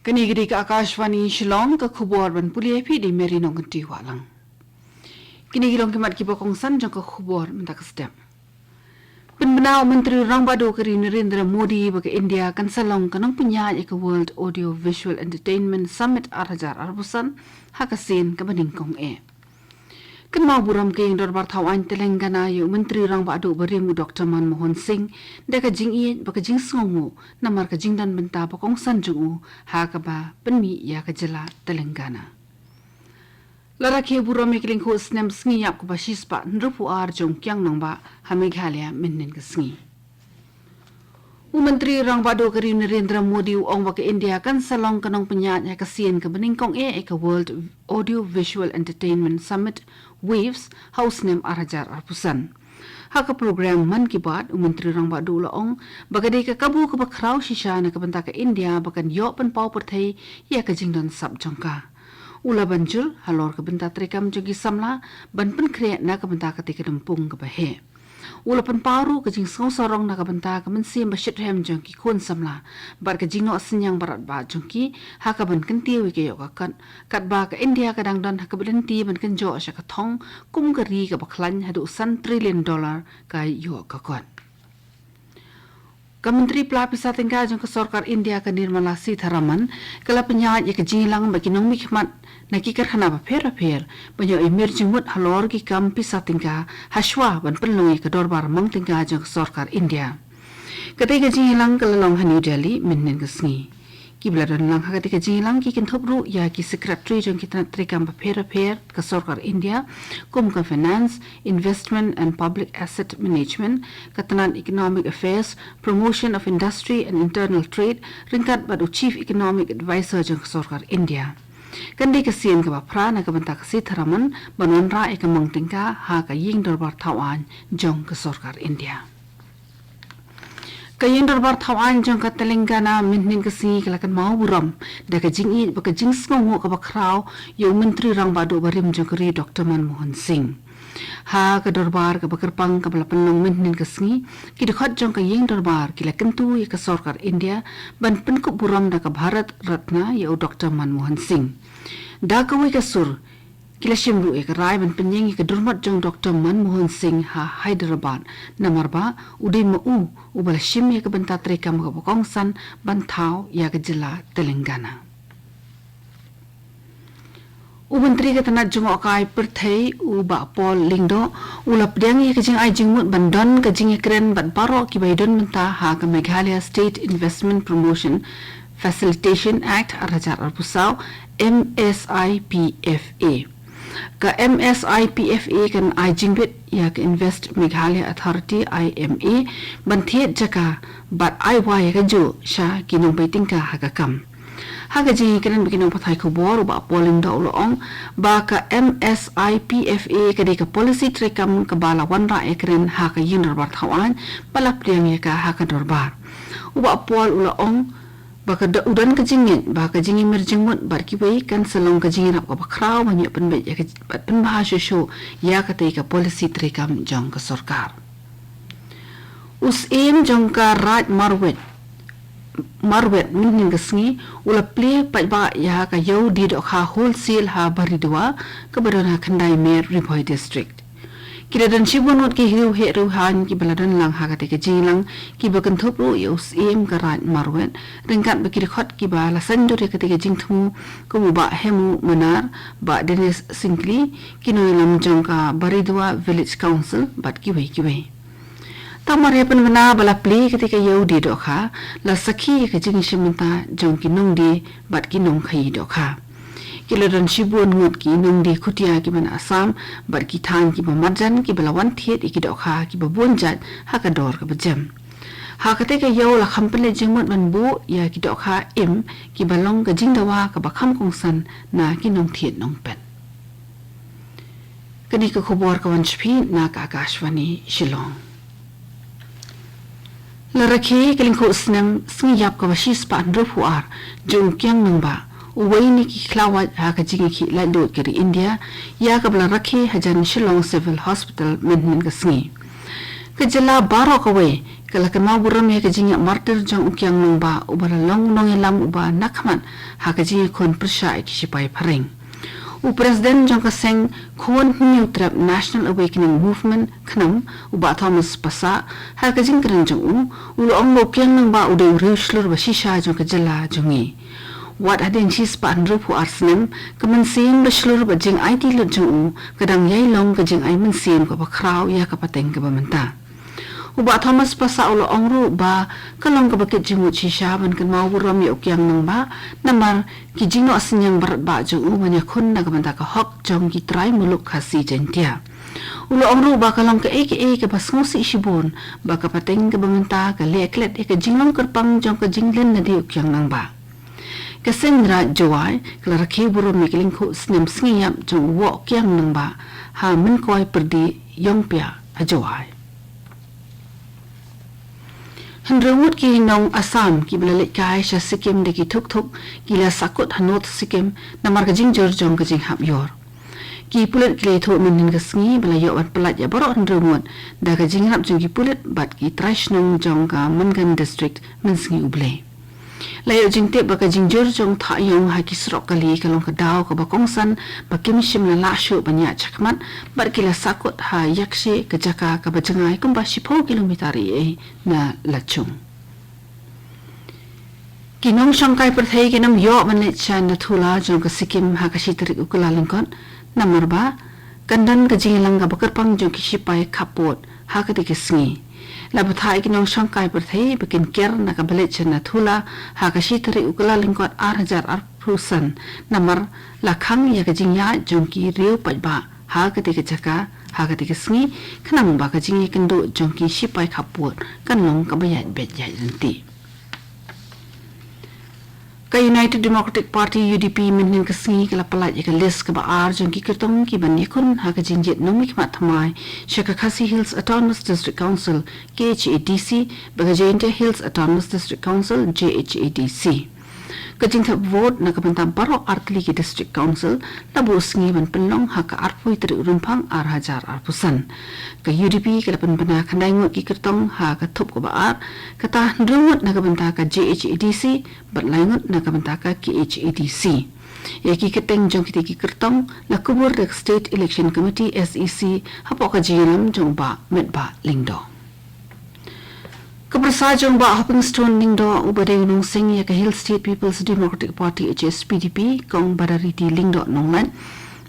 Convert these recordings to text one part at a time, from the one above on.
Kini gidi ke Akashvani Shillong ke khubor ban pulia phi di meri nong ti walang. Kini gilong kimat ki bokong san jong ke khubor mentak stem. Penbenau Menteri Rang Badu keri Narendra Modi bagi India kan salong kanong penyanyi ke World Audio Visual Entertainment Summit Arajar Arbusan hakasin ke Beningkong Kan mau buram ke yang dorbar tawan Telangana yu Menteri Rang Badu berimu Dr. Manmohan Singh deka jing iet baka jing songu namar ka jing dan benta bokong san jungu hakaba penmi ya ka jela Telangana. Laraki buram ke lingku snem sngi yap ko bashispa nrupu ar jong kyang nongba hameghalya minnin ka sngi. Menteri Rang Badu keri Narendra Modi ong baka India kan salong kanong penyanyi kasian ke Beningkong ke World Audio Visual Entertainment Summit Waves House Name Arajar Arpusan. Haka program Man Ki Baat Menteri Rang Badu laong baka de ka kabu ka bakraw shisha na kabanta ka India bakan yo pan pau perthai ya ka jingdon sab jongka. Ula banjul halor ka benta trekam jogi samla ban pen kre na kabanta ka tikadempung ka bahe. Ula pan paru ka jing sorong na kabanta ka mensim basit hem jongki kun samla bar ka jingno senyang barat ba jongki haka ban kenti wike yo ka kat ba ka India kadang dan haka berhenti ban kenjo asya ka thong kum gari ka baklan hadu $1 trillion ka yo ka kon. Kementeri Pelapisa Tinggal jong ke Sarkar India ke Nirmala Sitharaman kala penyaat ya ke jilang bagi nong mikmat nakikar khana ba pher banyo emir jingmut halor ki kam pisa tingka haswa ban penlungi ke dorbar mang tinggal jong ke Sarkar India. Ketika jilang ke Long New Delhi minnin ke sngi. Ki bladan lang ketika jilang ki kin thopru ya ki secretary jong ki trikam ba pher ke Sarkar India kum ke finance, investment and public asset management, katanan economic affairs, promotion of industry and internal trade, ringkat badu chief economic advisor jong ke Sarkar India. Kandi kasian ke bapra na kabanta ka Sitharaman banonra e ka mangtingka ha ka ying dorbar tawan jong ke Sarkar India. Kayang dorbar tawan jong ka Telangana minnin kasi kalakan mau buram daka jing i baka jing sngongo ka bakraw yu Menteri Rang Badu barim jong keri Dr. Manmohan Singh. Ha ka dorbar ka bakarpang ka balapanong minnin kasi kidakot jong ka ying dorbar kila kentu ya ka Sarkar India ban penkup buram daka Bharat Ratna yu Dr. Manmohan Singh. Daka wai ka sur kila shimru ka rai ban penyeng ka durmat jong Dr. Manmohan Singh ha Hyderabad namar ba udai mau ubal shim ya ka banta trekam ka bokongsan bantau ya ka jela Telangana. Menteri ka tanat jong akai perthai uba Paul Lingdo ulap diang ya ka jing ai jingmut bandon ka jing kren ban paro ki baidon menta ha ka Meghalaya State Investment Promotion Facilitation Act Arajar Arpusau MSIPFA. Ka MSIPFA kan ai jingbit ya ka Invest Meghalaya Authority IMA banthiet jaka bat ai wa ya ka jo sha kinong baitingka ha ka kam. Haga jing kenen bikin pathai khobor ba polling da ulong ba ka MSIPFA ka de ka policy trekam ka bala wanra ekren ha ka yin dorbar thawan palap diang ya ka ha ka dorbar uba pol ulong ba ka udan ka jingin ba ka jingin merjingmut bar ki bai kan salong ka jingin rap ka bakraw banyak penbe ya ka pen bahasa show ya ka te ka policy trekam jong ka sarkar usim jong ka Raj Marwet minning kasngi ula play ba ya ka yau di do ha wholesale ha baridwa ka badana khandai mer Ripoy district kidadan shibunot ki hiu he ruhan ki baladan lang ha ka te jilang ki bakan thopru yus em ka Raj Marwet ringkat bakir khot ki ba la sanjur ka te jingthu ko ba hemu manar ba Dennis Singli kinoi lam jong ka baridwa village council bat ki wei Tamar ya penmena bala play ketika Yahudi dokha la sakhi ke jing shimenta jong ki nong di bat ki nong khai dokha kiladan shibun ngot ki nong di khutia ki ban Assam bat ki thang ki bamarjan ki balawan thiet ki dokha ki babunjat hakador ka bajam ha ketika yaw la khampele jingmot ban bu ya ki dokha im ki balong ka jingdawa ka bakham kongsan na ki nong thiet nong pen kani ka khobor ka wanchpi na ka Akashvani Shillong Laraki kelingko snem sngiyap ka bashis pa andropuar jong kyang nangba uway ni ki klawat ha ka jingi ki landot kiri India ya ka bala rakhi hajan Shillong Civil Hospital minnin ka sngi ka jala baro ka way Kala kemau buram ya kajing martir jong ukyang nong ba ubara long nong elam uba nakman ha kajing kon persya ikisipai paring. Presiden jong kaseng kuan New Trap National Awakening Movement kanam uba Thomas Pasa ha kajing keren jong ulo ong ukyang nong ba uday urushlur ba shisha jong kajala jongi. Wat adin sis pa andro pu arsnem kemensin beslur ba jing IT lut jong kadang yai long kajing ay mensin ko ba kraw ya kapateng ka ba menta. Uba Thomas Pasa ulo ongru ba kalong kabakit jingut shisha ban kan mau buram ya ukyang nang ba namar ki jingno asinyang barat ba jong manya kun na kabanta ka hok jong ki try muluk khasi jentia. Ulo ongru ba kalong ka eke bas ngosi isibun ba kapateng ka bamenta ka leklet ka jinglong kerpang jong ka jinglen na di ukyang nang ba. Kasendra jawai kala rakhi buram mikiling ko snem sngiyap jong wo ukyang nang ba ha men koi perdi yong pia ajawai. Hendrawut ki nong Assam ki belalik kai sha Sikkim de ki thuk gila sakut hanot Sikkim namar ka jingjor jong ka jing hap yor. Ki pulit ki tho menin ka sngi bela yo wat pelat ya baro hendrawut da ka jing hap jong ki pulit bat ki trash nong jong ka Mangan district men sngi uble. Layo jing te ba ka jingjor jong tha yong ha ki srok kali kalong ka daw ka ba kongsan ba kimshim na lasho banya chakmat bar kila sakut ha yakshe ka jaka ka ba jangai kum ba 10 kilometari na lachung. Kinong sangkai perthai kinam yo manit chan na thula jong ka Sikkim ha ka sitrik ukula lingkon namar ba kandan ka jinglang ka bakarpang jong ki sipai kapot ha ka tikisngi. Labathai kinong sangkai perthai bikin ker na kabalit chan na thula ha ka sitrik ukula lingkon 8,000 namar lakhang ya ka jingya jong ki riu pajba ha ka tikijaka ha ka tikisngi kanang ba ka jingi kendo jong ki sipai kapot kanong kabayat bet yai renti. Ka United Democratic Party UDP menin ka sngi kala palat ya ka list ka baar jong ki kertong ki ban yakun ha ka jinjit nomik mat thamai Shaka Khasi Hills Autonomous District Council KHADC baga Jaintia Hills Autonomous District Council JHADC. Kajing thap vote na kabanta baro artli ki district council labu sngi ban penlong ha ka arpui tri urumpang arhajar arpusan ka UDP ka lapan bana khandai ngot ki kertong ha ka thup ko baar kata ndrungot na kabanta ka JHADC bat laingot na kabanta ka KHADC ya ki keteng jong ki kertong la kubur the State Election Committee SEC hapo ka jiram jong ba met ba lingdo. Kaprasa jong ba hopping stone lingdo ubade nong sing ya ka Hill State People's Democratic Party HSPDP kong badariti lingdo nongman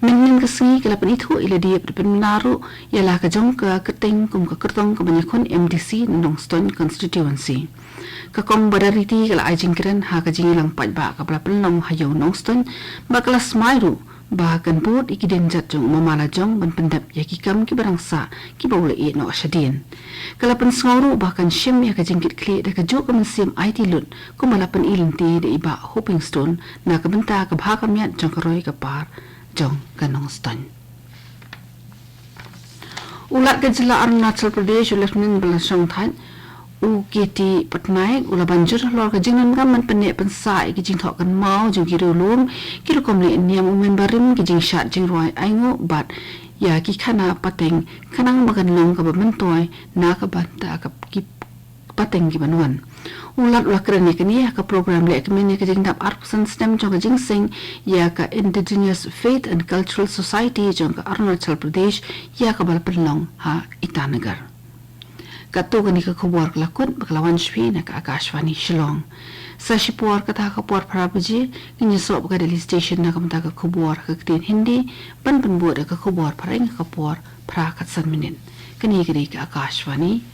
menin ka singi kalapan itu ila dia perpenaru ialah ka jong ka keteng kum ka kertong ka banyakon MDC nong stone constituency ka kong badariti kala ajing keren ha ka jingilang pajba ka palapan nong hayo nong stone bakala smairu bahkan put ikiden jat jong mamala jong ban pendap ya ki kam ki barangsa ki bawle e no shadin kalapan sngoro bahkan shim ya ka jingkit kle da ka jo ka mensim IT lut ko malapan ilinti de iba hoping stone na ka benta ka bhakam yat jong ka roy ka par jong ka nong stone. Ulat ka jila Arunachal Pradesh Lieutenant Balasong Than UKT Patnaik ula banjur lor ka jingnan ka man pene pensai ki jing thok kan mau jing ki rulum ki kom le niam umen barim ki jing shat jing roi aingo bat ya ki khana pateng kanang magan long ka ban toy na ka banta ka ki pateng ki banwan ulat ula kren ni ka program le kmen ka jing dap arpsan stem jong ka jing sing ya ka Indigenous Faith and Cultural Society jong ka Arunachal Pradesh ya ka bal penlong ha Itanagar. Kato gani ka khubor lakut baklawan shpi na ka Akashvani Shillong sa shipor ka ta ka por pharabuji kinya sob ka Delhi station na kamta ka khubor ka tin Hindi ban ban bod ka khubor phareng ka por phra ka san minin kani ka Akashvani